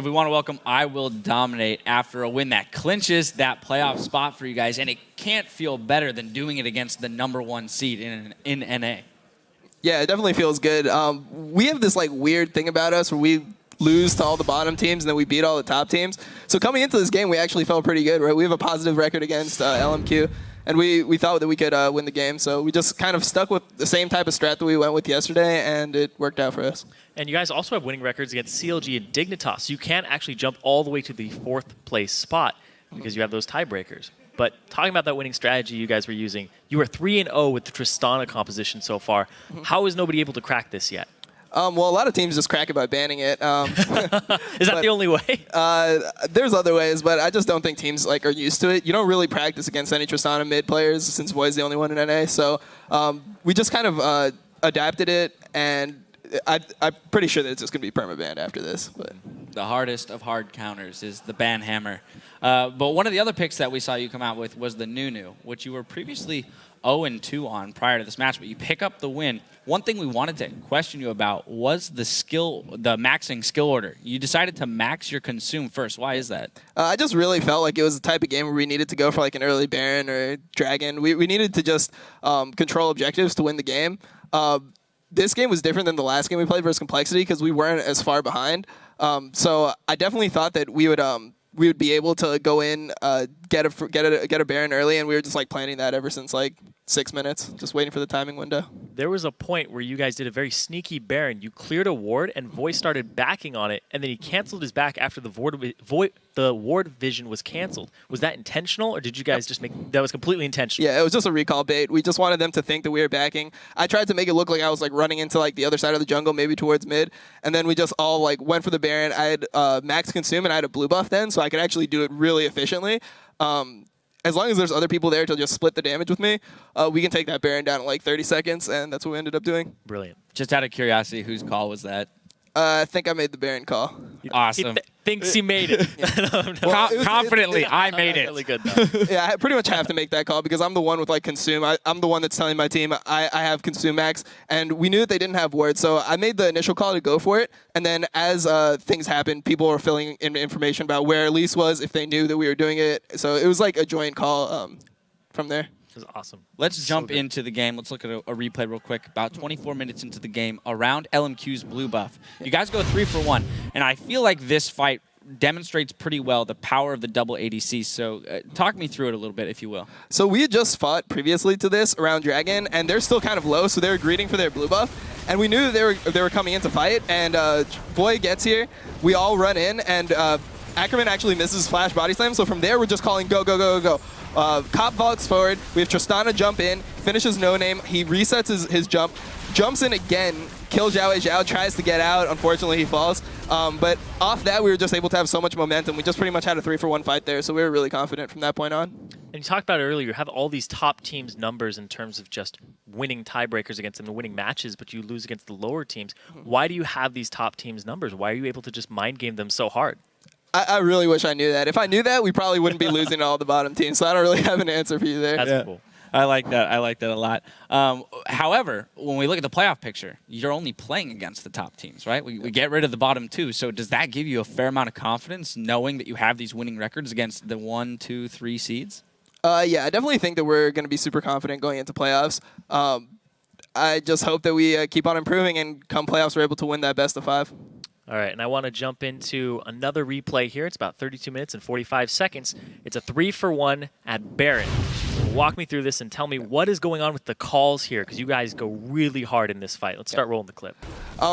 We want to welcome I Will Dominate after a win that clinches that playoff spot for you guys, and it can't feel better than doing it against the #1 seed in NA. Yeah, it definitely feels good. We have this like weird thing about us where we lose to all the bottom teams and then we beat all the top teams. So coming into this game, we actually felt pretty good, right? We have a positive record against LMQ, and we thought that we could win the game. So we just kind of stuck with the same type of strat that we went with yesterday, and it worked out for us. And you guys also have winning records against CLG and Dignitas. So you can't actually jump all the way to the 4th place spot because you have those tiebreakers. But talking about that winning strategy you guys were using, you were 3-0 with the Tristana composition so far. How is nobody able to crack this yet? Well, a lot of teams just crack it by banning it. Is that the only way? There's other ways, but I just don't think teams like are used to it. You don't really practice against any Tristana mid players since Void's the only one in NA. So we just kind of adapted it, and I'm pretty sure that it's just going to be perma-banned after this. But the hardest of hard counters is the ban hammer. But one of the other picks that we saw you come out with was the Nunu, which you were previously 0-2 on prior to this match, but you pick up the win. One thing we wanted to question you about was the maxing skill order. You decided to max your consume first. Why is that? I just really felt like it was the type of game where we needed to go for like an early Baron or Dragon. We needed to just control objectives to win the game. This game was different than the last game we played versus Complexity because we weren't as far behind. So I definitely thought that we would be able to go in, get a Baron early, and we were just like planning that ever since like 6 minutes, just waiting for the timing window. There was a point where you guys did a very sneaky Baron. You cleared a ward, and Void started backing on it, and then he canceled his back after the ward vision was canceled. Was that intentional, or did you guys just make that was completely intentional? Yeah, it was just a recall bait. We just wanted them to think that we were backing. I tried to make it look like I was like running into like the other side of the jungle, maybe towards mid, and then we just all like went for the Baron. I had max consume, and I had a blue buff then, so I could actually do it really efficiently. As long as there's other people there to just split the damage with me, we can take that Baron down in like 30 seconds, and that's what we ended up doing. Brilliant. Just out of curiosity, whose call was that? I think I made the Baron call. Awesome. He thinks he made it. Confidently, I made it. Really good, though. Yeah, I pretty much have to make that call because I'm the one with like consume. I'm the one that's telling my team I have consume max, and we knew that they didn't have ward, so I made the initial call to go for it. And then as things happened, people were filling in information about where Elise was if they knew that we were doing it. So it was like a joint call from there. This is awesome. Let's jump into the game. Let's look at a replay real quick. About 24 minutes into the game, around LMQ's blue buff. You guys go 3 for 1, and I feel like this fight demonstrates pretty well the power of the double ADC. So talk me through it a little bit, if you will. So we had just fought previously to this around Dragon, and they're still kind of low, so they were greeting for their blue buff. And we knew that they were coming in to fight, and Boy gets here. We all run in, and Ackerman actually misses flash body slam, so from there we're just calling go, go, go, go, go. Cop vaults forward, we have Tristana jump in, finishes no name, he resets his jump, jumps in again, kills Zhao Zhao, tries to get out, unfortunately he falls. But off that we were just able to have so much momentum, we just pretty much had a 3 for 1 fight there, so we were really confident from that point on. And you talked about it earlier, you have all these top teams' numbers in terms of just winning tiebreakers against them and winning matches, but you lose against the lower teams. Why do you have these top teams' numbers? Why are you able to just mind game them so hard? I really wish I knew that. If I knew that, we probably wouldn't be losing all the bottom teams, so I don't really have an answer for you there. That's cool. I like that. I like that a lot. However, when we look at the playoff picture, you're only playing against the top teams, right? We get rid of the bottom 2. So does that give you a fair amount of confidence knowing that you have these winning records against the 1, 2, 3 seeds? Yeah, I definitely think that we're going to be super confident going into playoffs. I just hope that we keep on improving and come playoffs we're able to win that best of 5. All right, and I want to jump into another replay here. It's about 32 minutes and 45 seconds. It's a 3 for 1 at Baron. Walk me through this and tell me what is going on with the calls here, because you guys go really hard in this fight. Let's start rolling the clip.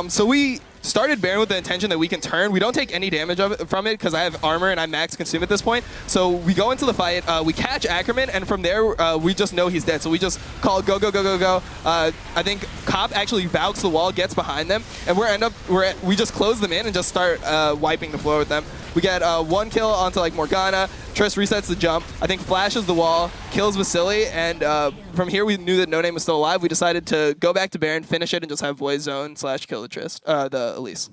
So we started Baron with the intention that we can turn. We don't take any damage from it because I have armor and I max consume at this point. So we go into the fight, we catch Ackerman, and from there we just know he's dead. So we just call go, go, go, go, go. I think Cop actually valks the wall, gets behind them, and we just close them in and just start wiping the floor with them. We get 1 kill onto like Morgana. Trist resets the jump. I think flashes the wall, kills Vasily, and from here we knew that No Name was still alive. We decided to go back to Baron, finish it, and just have Void zone / kill the Trist, the Elise.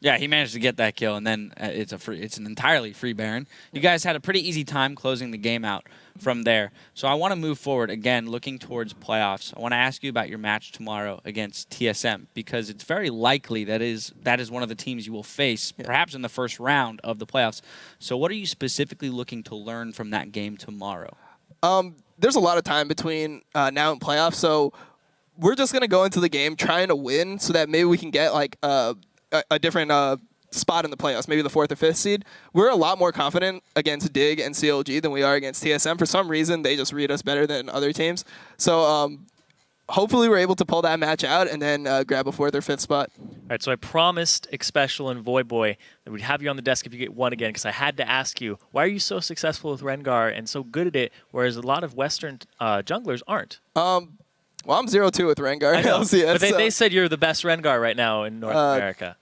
Yeah, he managed to get that kill, and then it's an entirely free Baron. You guys had a pretty easy time closing the game out from there. So I want to move forward, again, looking towards playoffs. I want to ask you about your match tomorrow against TSM, because it's very likely that is one of the teams you will face, perhaps in the first round of the playoffs. So what are you specifically looking to learn from that game tomorrow? There's a lot of time between now and playoffs, so we're just going to go into the game trying to win so that maybe we can get like a different spot in the playoffs, maybe the 4th or 5th seed. We're a lot more confident against Dig and CLG than we are against TSM. For some reason, they just read us better than other teams. So hopefully we're able to pull that match out and then grab a 4th or 5th spot. All right, so I promised Xpecial and Void Boy that we'd have you on the desk if you get one again, because I had to ask you, why are you so successful with Rengar and so good at it, whereas a lot of Western junglers aren't? Well, I'm 0-2 with Rengar. I know, LCS, but they said you're the best Rengar right now in North America.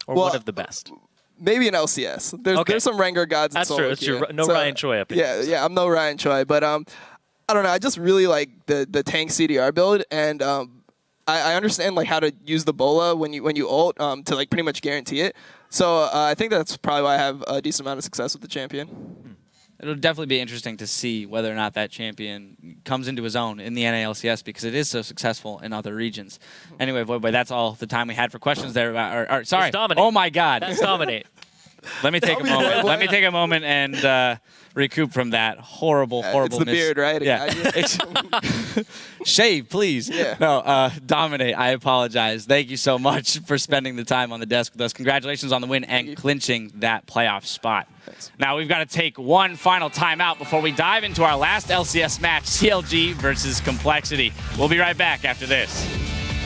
Or one of the best. Maybe an LCS. There's some Rengar gods. That's true. That's true. No Ryan Choi up here. Yeah, I'm no Ryan Choi, but I don't know. I just really like the tank CDR build, and I understand like how to use the bola when you ult to like pretty much guarantee it. So I think that's probably why I have a decent amount of success with the champion. It'll definitely be interesting to see whether or not that champion comes into his own in the NALCS, because it is so successful in other regions. Anyway, Void Boy, that's all the time we had for questions there. Sorry. Oh, my God. That's Dominate. Let me take a moment. Let me take a moment and recoup from that horrible It's the beard, right? Yeah. Shave, please. Yeah. No, Dominate, I apologize. Thank you so much for spending the time on the desk with us. Congratulations on the win and clinching that playoff spot. Thanks. Now we've got to take one final timeout before we dive into our last LCS match, CLG versus Complexity. We'll be right back after this.